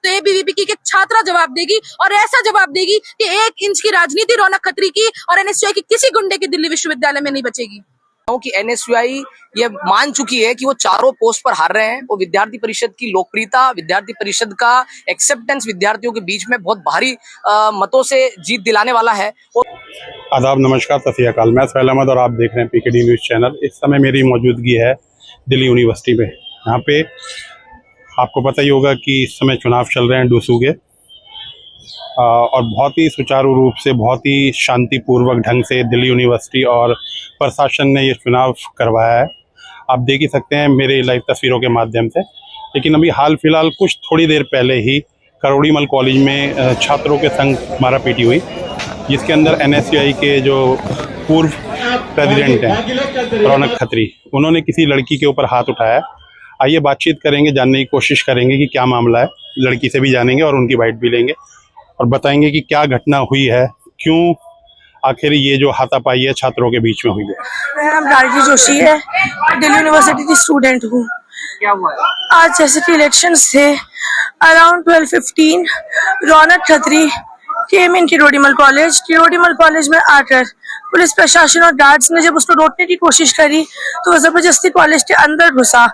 तो एबीवीपी की एक छात्रा जवाब देगी, और ऐसा जवाब देगी कि 1 इंच की राजनीति रौनक खत्री की और एनएसयूआई की किसी गुंडे की दिल्ली विश्वविद्यालय में नहीं बचेगी। कि एनएसयूआई ये मान चुकी है कि वो चारों पोस्ट पर हार रहे हैं। वो विद्यार्थी परिषद की लोकप्रियता, विद्यार्थी परिषद का एक्सेप्टेंस विद्यार्थियों के बीच में बहुत भारी मतों से जीत दिलाने वाला है। आदाब, नमस्कार, सत श्री अकाल। मैं सोहेल अहमद और आप देख रहे हैं पीकेडी न्यूज़ चैनल। इस समय मेरी मौजूदगी है दिल्ली यूनिवर्सिटी में। यहाँ पे आपको पता ही होगा कि इस समय चुनाव चल रहे हैं डूसू के, और बहुत ही सुचारू रूप से, बहुत ही शांतिपूर्वक ढंग से दिल्ली यूनिवर्सिटी और प्रशासन ने ये चुनाव करवाया है। आप देख ही सकते हैं मेरे लाइव तस्वीरों के माध्यम से। लेकिन अभी हाल फिलहाल कुछ थोड़ी देर पहले ही करोड़ीमल कॉलेज में छात्रों के संग मारापीटी हुई, जिसके अंदर एनएसयूआई के जो पूर्व प्रेसिडेंट हैं रौनक खत्री, उन्होंने किसी लड़की के ऊपर हाथ उठाया। आइए बातचीत करेंगे, जानने की कोशिश करेंगे कि क्या मामला है। लड़की से भी जानेंगे और उनकी बाइट भी लेंगे और बताएंगे कि क्या घटना हुई है, क्यों आखिर ये जो हाथापाई है छात्रों के बीच में हुई है। मेरा नाम गार्गी जोशी है, दिल्ली यूनिवर्सिटी की स्टूडेंट हूँ। क्या हुआ है? आज जैसे कि इलेक्शंस थे, अराउंड 12:15 रौनक खत्री केम इन किरोड़ीमल कॉलेज में आकर पुलिस प्रशासन और गार्ड्स ने जब उसको रोकने की कोशिश करी तो वो जबरदस्ती कॉलेज के अंदर घुसा।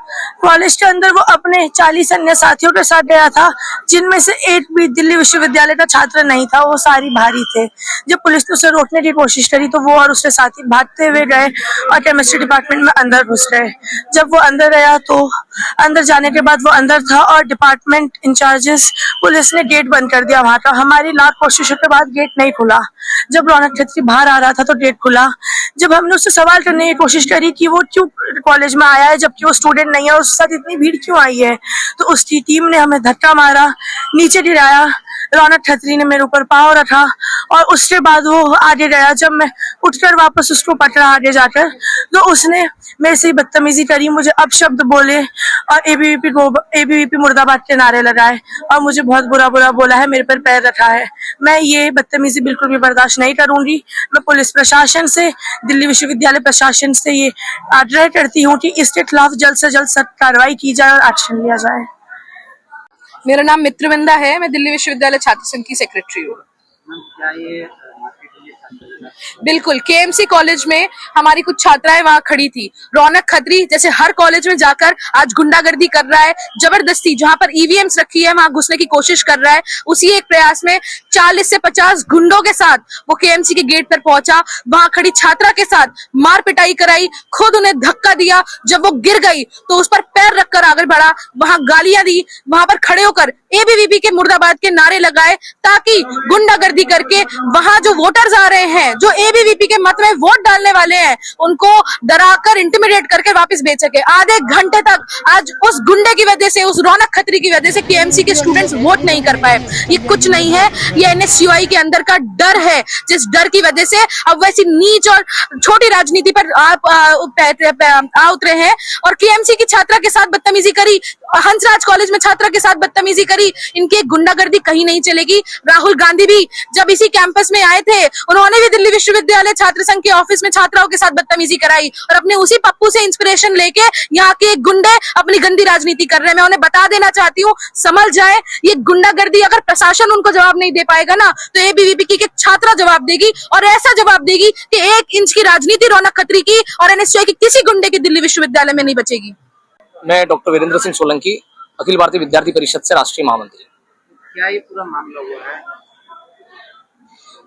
कॉलेज के अंदर वो अपने 40 अन्य साथियों के साथ गया था, जिनमें से एक भी दिल्ली विश्वविद्यालय का छात्र नहीं था। वो सारी बाहरी थे। जब पुलिस ने उसे रोकने की कोशिश करी तो वो और उसके साथी भागते हुए गए और केमिस्ट्री डिपार्टमेंट में अंदर घुस गए। जब वो अंदर गया तो अंदर जाने के बाद वो अंदर था और डिपार्टमेंट इंचार्जेस पुलिस ने गेट बंद कर दिया वहां का। हमारी लाख कोशिशों के बाद गेट नहीं खुला। जब रौनक खत्री बाहर आ रहा था तो गेट खुला। जब हमने उससे सवाल करने की कोशिश करी कि वो क्यों कॉलेज में आया है जबकि वो स्टूडेंट नहीं है और उसके साथ इतनी भीड़ क्यों आई है, तो उसकी टीम ने हमें धक्का मारा, नीचे गिराया। रौनक खत्री ने मेरे ऊपर पाँव रखा और उसके बाद वो आगे गया। जब मैं उठकर वापस उसको पकड़ा आगे जाकर तो उसने मेरे से बदतमीजी करी, मुझे अपशब्द बोले और एबीवीपी मुर्दाबाद के नारे लगाए और मुझे बहुत बुरा बोला है, मेरे पर पैर रखा है। मैं ये बदतमीजी बिल्कुल भी बर्दाश्त नहीं करूंगी। मैं पुलिस प्रशासन से, दिल्ली विश्वविद्यालय प्रशासन से ये आग्रह करती हूँ कि इसके खिलाफ जल्द से जल्द सख्त कार्रवाई की जाए और एक्शन लिया जाए। मेरा नाम मित्रविंदा है, मैं दिल्ली विश्वविद्यालय छात्र संघ की सेक्रेटरी हूँ। बिल्कुल, केएमसी कॉलेज में हमारी कुछ छात्राएं वहां खड़ी थी। रौनक खत्री जैसे हर कॉलेज में जाकर आज गुंडागर्दी कर रहा है, जबरदस्ती जहां पर ईवीएम्स रखी है वहां घुसने की कोशिश कर रहा है। उसी एक प्रयास में 40 से 50 गुंडों के साथ वो केएमसी के गेट पर पहुंचा, वहां खड़ी छात्रा के साथ मार पिटाई कराई, खुद उन्हें धक्का दिया। जब वो गिर गई तो उस पर पैर रखकर आगे बढ़ा, वहां गालियां दी, वहां पर खड़े होकर एबीवीपी के मुर्दाबाद के नारे लगाए ताकि गुंडागर्दी करके वहां जो वोटर्स आ रहे हैं, जो एबीवीपी के मत में वोट डालने वाले हैं, उनको डराकर इंटिमिडेट करके वापस भेज सके। आधे घंटे तक आज उस गुंडे की वजह से, उस रौनक खत्री की वजह से केएमसी के स्टूडेंट्स वोट नहीं कर पाए। ये कुछ नहीं है, ये एनएसयूआई के अंदर का डर है, जिस डर की वजह से अब वैसी नीच और छोटी राजनीति पर आ उतरे हैं और केएमसी की छात्रा के साथ बदतमीजी करी, हंसराज कॉलेज में छात्रा के साथ बदतमीजी करी। इनकी गुंडागर्दी कहीं नहीं चलेगी। राहुल गांधी भी जब इसी कैंपस में आए थे, उन्होंने भी दिल्ली विश्वविद्यालय छात्र संघ के ऑफिस में छात्राओं के साथ बदतमीजी कराई और अपने उसी पप्पू से इंस्पिरेशन लेके यहाँ के गुंडे अपनी गंदी राजनीति कर रहे हैं। मैं उन्हें बता देना चाहती हूँ, समझ जाए, ये गुंडागर्दी अगर प्रशासन उनको जवाब नहीं दे पाएगा ना तो एबीवीपी की एक छात्रा जवाब देगी, और ऐसा जवाब देगी कि 1 इंच की राजनीति रौनक खत्री की और एनएसयूआई की किसी गुंडे की दिल्ली विश्वविद्यालय में नहीं बचेगी। मैं डॉक्टर वीरेंद्र सिंह सोलंकी, अखिल भारतीय विद्यार्थी परिषद से राष्ट्रीय महामंत्री। क्या ये पूरा मामला हुआ है?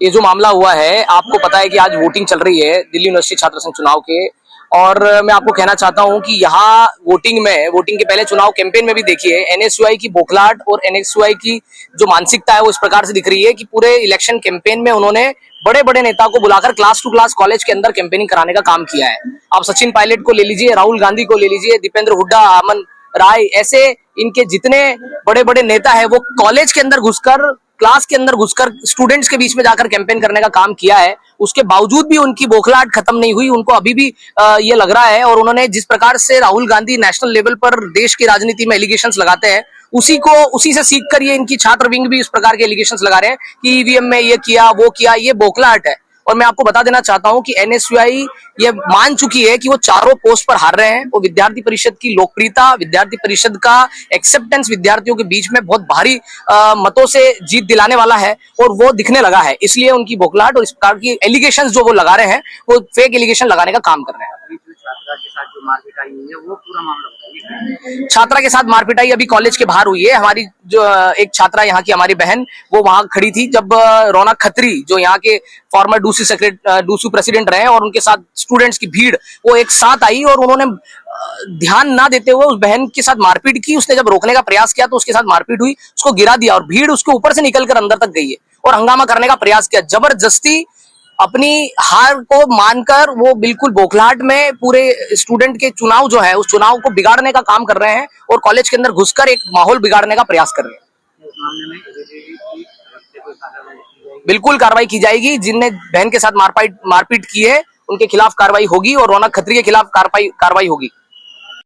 ये जो मामला हुआ है, आपको पता है कि आज वोटिंग चल रही है दिल्ली यूनिवर्सिटी छात्र संघ चुनाव के, और मैं आपको कहना चाहता हूं कि यहाँ वोटिंग के पहले चुनाव कैंपेन में भी देखिए एनएसयूआई की बौखलाहट और एनएसयूआई की जो मानसिकता है वो इस प्रकार से दिख रही है कि पूरे इलेक्शन कैंपेन में उन्होंने बड़े बड़े नेता को बुलाकर क्लास टू क्लास कॉलेज के अंदर कैंपेनिंग कराने का काम किया है। आप सचिन पायलट को ले लीजिए, राहुल गांधी को ले लीजिए, दीपेंद्र हुड्डा, अमन राय, ऐसे इनके जितने बड़े बड़े नेता है वो कॉलेज के अंदर घुसकर, क्लास के अंदर घुसकर स्टूडेंट्स के बीच में जाकर कैंपेन करने का काम किया है। उसके बावजूद भी उनकी बौखलाहट खत्म नहीं हुई, उनको अभी भी ये लग रहा है। और उन्होंने जिस प्रकार से राहुल गांधी नेशनल लेवल पर देश की राजनीति में एलिगेशंस लगाते हैं, उसी से सीखकर ये इनकी छात्र विंग भी इस प्रकार के एलिगेशंस लगा रहे हैं कि ईवीएम में ये किया वो किया। ये बौखलाहट है। और मैं आपको बता देना चाहता हूं कि एनएसयूआई ये मान चुकी है कि वो चारों पोस्ट पर हार रहे हैं। वो विद्यार्थी परिषद की लोकप्रियता, विद्यार्थी परिषद का एक्सेप्टेंस विद्यार्थियों के बीच में बहुत भारी मतों से जीत दिलाने वाला है और वो दिखने लगा है। इसलिए उनकी बौखलाहट और इस प्रकार की एलिगेशंस जो वो लगा रहे हैं, वो फेक एलिगेशन लगाने का काम कर रहे हैं। अभी जो छात्रा के साथ जो मारपीट आई हुई है वो पूरा मामला बताइए। छात्रा के साथ मारपिटाई अभी कॉलेज के बाहर हुई है। हमारी जो एक छात्रा यहाँ की, हमारी बहन, वो वहां खड़ी थी जब रौनक खत्री जो यहाँ के फॉर्मर डूसू प्रेसिडेंट रहे और उनके साथ स्टूडेंट्स की भीड़ वो एक साथ आई और उन्होंने ध्यान ना देते हुए उस बहन के साथ मारपीट की। उसने जब रोकने का प्रयास किया तो उसके साथ मारपीट हुई, उसको गिरा दिया और भीड़ उसके ऊपर से निकलकर अंदर तक गई है और हंगामा करने का प्रयास किया। जबरदस्ती अपनी हार को मानकर वो बिल्कुल बौखलाहट में पूरे स्टूडेंट के चुनाव जो है उस चुनाव को बिगाड़ने का काम कर रहे हैं और कॉलेज के अंदर घुसकर एक माहौल बिगाड़ने का प्रयास कर रहे हैं। इस मामले में ABCD की तरफ से कोई कार्रवाई की जाएगी? बिल्कुल कार्रवाई की जाएगी। जिनने बहन के साथ मारपीट की है उनके खिलाफ कार्रवाई होगी और रौनक खत्री के खिलाफ कार्रवाई होगी।